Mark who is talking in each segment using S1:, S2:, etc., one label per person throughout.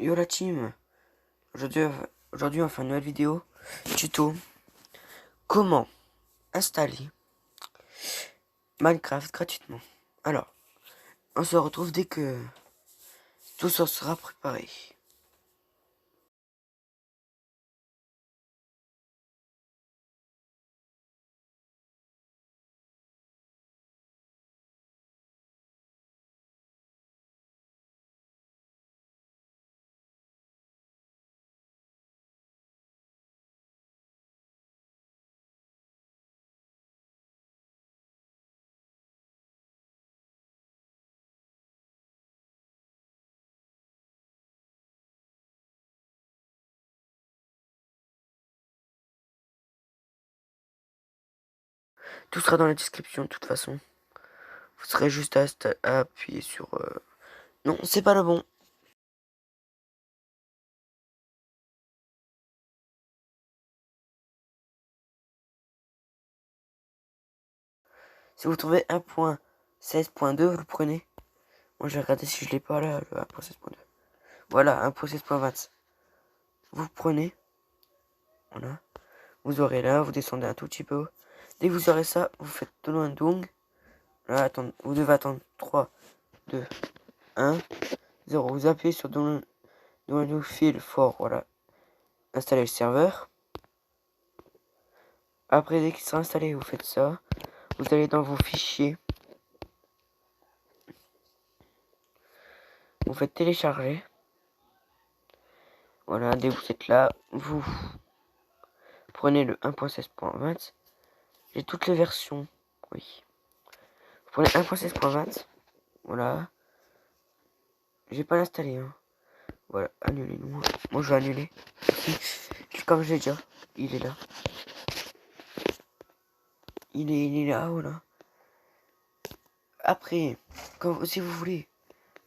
S1: Yo la team, aujourd'hui on fait une nouvelle vidéo tuto comment installer Minecraft gratuitement. Alors, on se retrouve dès que tout ça sera préparé. Tout sera dans la description de toute façon. Vous serez juste à appuyer sur... Non, c'est pas le bon. Si vous trouvez 1.16.2, vous le prenez. Moi j'ai regardé si je l'ai pas là, le 1.16.2. Voilà, 1.16.20. Vous prenez. Voilà. Vous aurez là, vous descendez un tout petit peu. Dès que vous aurez ça, vous faites Downloading. Là, attendez, vous devez attendre 3, 2, 1, 0. Vous appuyez sur Download File for, voilà. Installer le serveur. Après, dès qu'il sera installé, vous faites ça. Vous allez dans vos fichiers. Vous faites télécharger. Voilà, dès que vous êtes là, vous prenez le 1.16.20. J'ai toutes les versions. Oui. Vous prenez 1.16.20. Voilà. J'ai pas l'installé. Hein. Voilà, annuler. Moi, je vais annuler. Comme j'ai déjà. Il est là. Il est là, voilà. Après, si vous voulez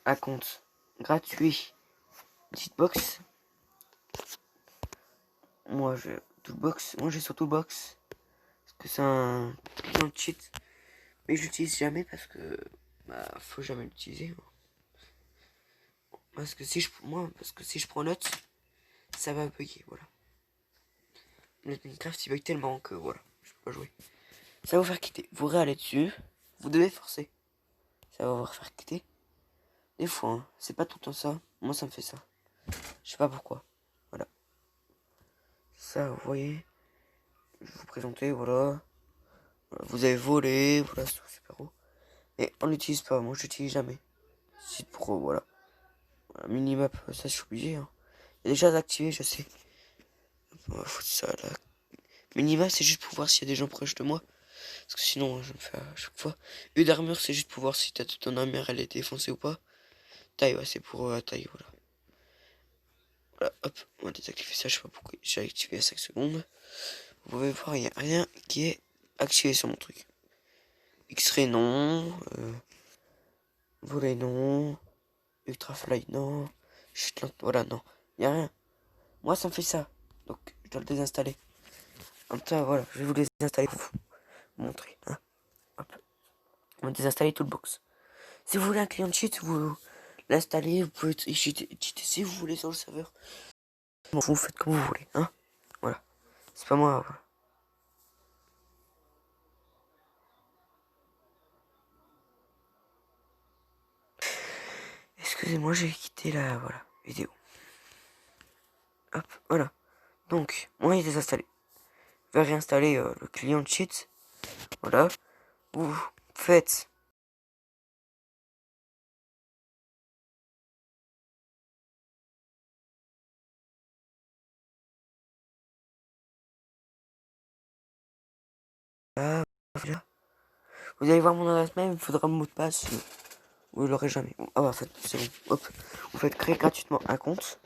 S1: un compte gratuit Cheatbox, moi j'ai sur Toolbox parce que c'est un client de cheat, mais je l'utilise jamais parce que faut jamais l'utiliser. Parce que si je prends note, ça va bugger, voilà. Le Minecraft il bug tellement que voilà, je peux pas jouer. Ça va vous faire quitter. Vous réallez dessus, vous devez forcer. Ça va vous faire quitter. Des fois, hein, c'est pas tout le temps ça. Moi ça me fait ça. Je sais pas pourquoi. Voilà. Ça, vous voyez. Je vais vous présenter, voilà. Vous avez volé, voilà, c'est super haut. Et on l'utilise pas, moi je l'utilise jamais. Site pro, voilà. Minimap, ça je suis obligé. Hein. Il est déjà activé, je sais. On va foutre ça là. Minimap, c'est juste pour voir s'il y a des gens proches de moi. Parce que sinon, je me fais à chaque fois. U d'armure, c'est juste pour voir si ton armure elle est défoncée ou pas. Taille, ouais, c'est pour taille, voilà. Voilà, hop, on va désactiver ça, je sais pas pourquoi j'ai activé à 5 secondes. Vous pouvez voir, il n'y a rien qui est activé sur mon truc. X-ray non, volet non, ultrafly non, chute lente, voilà non, y a rien. Moi ça me fait ça, donc je dois le désinstaller. En même temps voilà, je vais vous les désinstaller pour vous montrer. Hein. Hop. On va désinstaller tout le box. Si vous voulez un client de cheat, vous l'installez, vous pouvez cheater si vous voulez sur le serveur. Vous faites comme vous voulez, hein. Voilà. C'est pas moi, voilà. Excusez-moi, j'ai quitté la voilà, vidéo. Hop, voilà. Donc, moi il est désinstallé. Je vais réinstaller le client de cheat. Voilà. Vous faites là, voilà. Vous allez voir mon adresse mail, il me faudra mon mot de passe. Vous l'aurez jamais. Ah bah, en fait, c'est bon. Hop. Vous faites créer gratuitement un compte.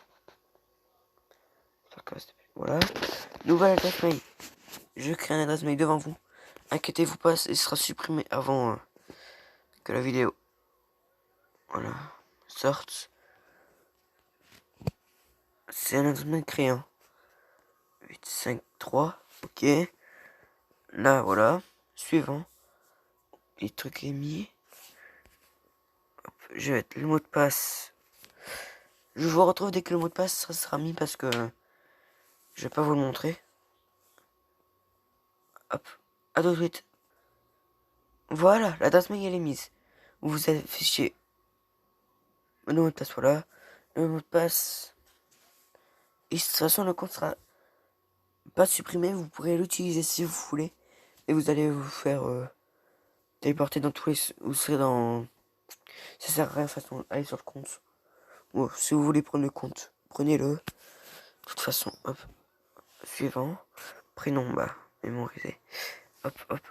S1: Voilà. Nouvelle adresse mail. Je crée une adresse mail devant vous. Inquiétez-vous pas, il sera supprimé avant que la vidéo. Voilà. Sorte. C'est un adresse mail créé. 853. Ok. Là, voilà. Suivant. Les trucs émis. Hop. Je vais mettre le mot de passe. Je vous retrouve dès que le mot de passe sera mis parce que je vais pas vous le montrer. Hop, à tout de suite. Voilà, l'adresse mail elle est mise. Vous affichez le mot de passe, voilà. Le mot de passe. Et de toute façon, le compte sera pas supprimé. Vous pourrez l'utiliser si vous voulez. Et vous allez vous faire téléporter dans tous les. Vous serez dans. Ça sert à rien, de toute façon, allez sur le compte. Bon, si vous voulez prendre le compte, prenez-le. De toute façon, hop. Suivant. Prénom, bah, mémorisé. Hop, hop.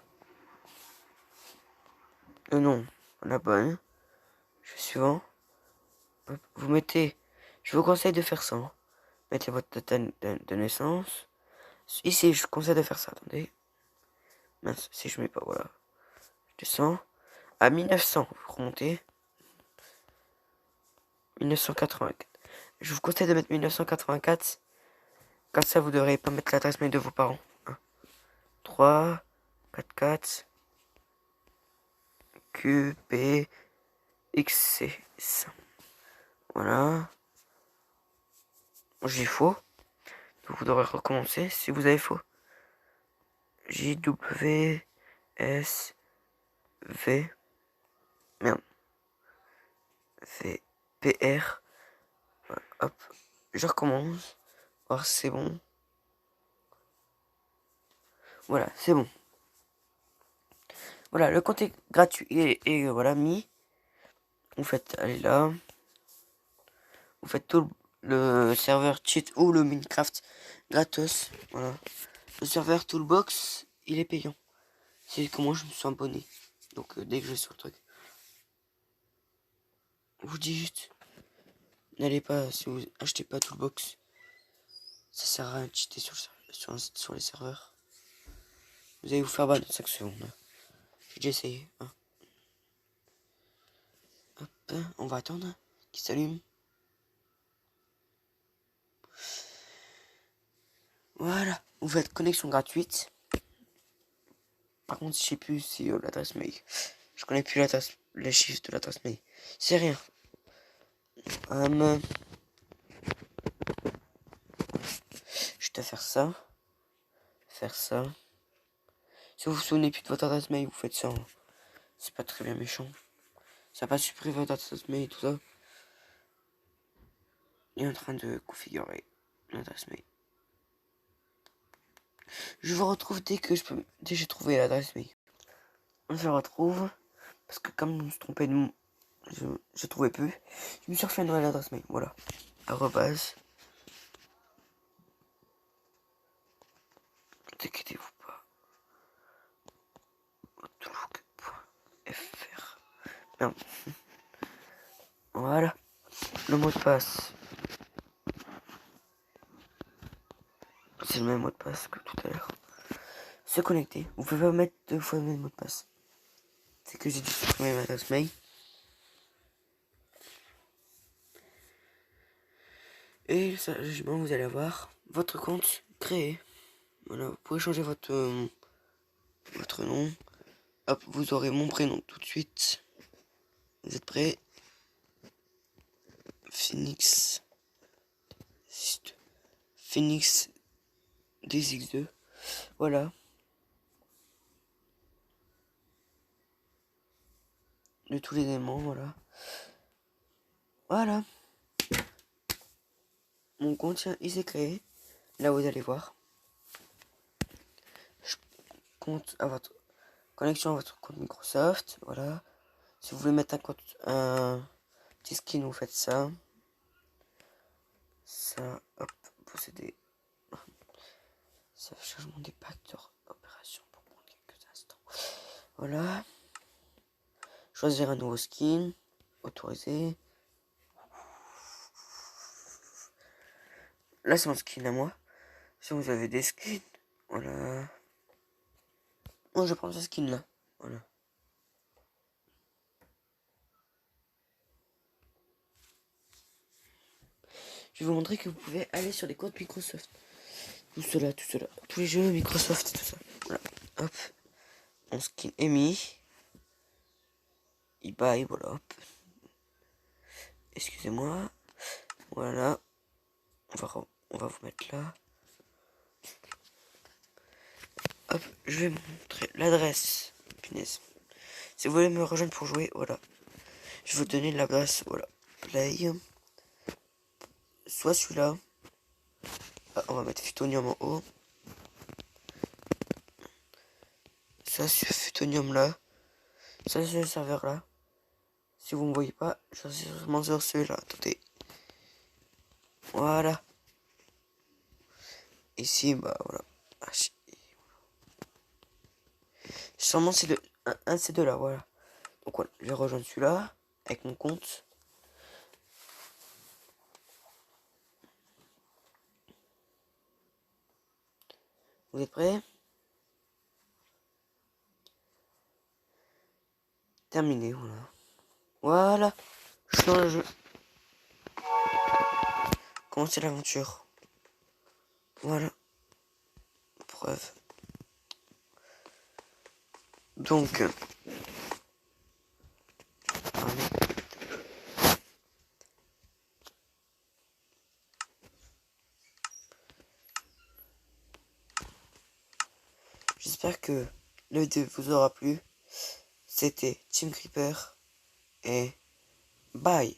S1: Le nom, la bonne. Je fais suivant. Hop. Vous mettez. Je vous conseille de faire ça. Hein. Mettez votre date de naissance. Ici, je conseille de faire ça. Attendez. Mince, si je mets pas, voilà. Je descends. À 1900, vous remontez. 1984. Je vous conseille de mettre 1984. Comme ça, vous ne devrez pas mettre l'adresse mail de vos parents. 1, 3, 4, 4, Q, P, X, C, S. Voilà. J'ai faux. Donc vous devrez recommencer si vous avez faux. J, W, S, V. Merde. V, P, R. Voilà, hop. Je recommence. Voir si c'est bon. Voilà, c'est bon. Voilà, le compte est gratuit et voilà, mis. Vous faites, allez là. Vous faites tout le serveur cheat ou le Minecraft gratos. Voilà. Le serveur Toolbox, il est payant. C'est comment je me suis abonné. Donc dès que je vais sur le truc. Je vous dis juste. N'allez pas, si vous achetez pas Toolbox. Ça sert à rien de cheater sur les serveurs. Vous allez vous faire ban en 5 secondes. J'ai déjà essayé. Hein. Hop, on va attendre qu'il s'allume. Voilà, vous faites connexion gratuite. Par contre, je sais plus si l'adresse mail. Je connais plus l'adresse, les chiffres de l'adresse mail. C'est rien. Je vais faire ça. Faire ça. Si vous vous souvenez plus de votre adresse mail, vous faites ça. Hein. C'est pas très bien méchant. Ça va pas supprimer votre adresse mail et tout ça. Il est en train de configurer l'adresse mail. Je vous retrouve dès que j'ai trouvé l'adresse mail. On se retrouve. Parce que comme je me suis trompé de mot, je trouvais plus. Je me suis refait une nouvelle adresse mail. Voilà. Arrobase. T'inquiétez-vous pas. Outlook.fr. Merde. Voilà. Le mot de passe. C'est le même mot de passe que tout à l'heure. Se connecter. Vous pouvez pas mettre 2 fois le même mot de passe. C'est que j'ai dû supprimer ma adresse mail. Et ça, logiquement, vous allez avoir votre compte créé. Voilà, vous pouvez changer votre nom. Hop, vous aurez mon prénom tout de suite. Vous êtes prêts? Phoenix. Phoenix DX2. Voilà. De tous les éléments, voilà. Voilà. Mon compte, il s'est créé. Là, vous allez voir. Je compte à votre connexion à votre compte Microsoft. Voilà. Si vous voulez mettre un petit skin, vous faites ça. Ça, hop, posséder. Ça fait changement des packs d'opération pour prendre quelques instants. Voilà. Choisir un nouveau skin. Autoriser. Là, c'est mon skin à moi. Si vous avez des skins, voilà. Moi, je prends ce skin là. Voilà. Je vais vous montrer que vous pouvez aller sur les comptes Microsoft. Tout cela, tout cela. Tous les jeux Microsoft et tout ça. Voilà. Hop. Mon skin est mis. eBay, voilà. Hop. Excusez-moi. Voilà. On va vous mettre là. Hop, je vais vous montrer l'adresse. Punaise. Si vous voulez me rejoindre pour jouer, voilà. Je vais vous donner l'adresse, voilà. Play. Soit celui-là. Ah, on va mettre Futonium en haut. Ça, c'est Futonium là. Ça, c'est le serveur là. Si vous ne me voyez pas, je suis sûrement sur celui-là. Attendez. Voilà. Ici, bah voilà. Sûrement c'est un de ces deux là, voilà. Donc voilà, je vais rejoindre celui-là avec mon compte. Vous êtes prêts? Terminé, voilà. Voilà. Je suis dans le jeu. Commencez l'aventure. Voilà. Preuve. Donc. Allez. J'espère que le vidéo vous aura plu. C'était Team Creeper. Et bye.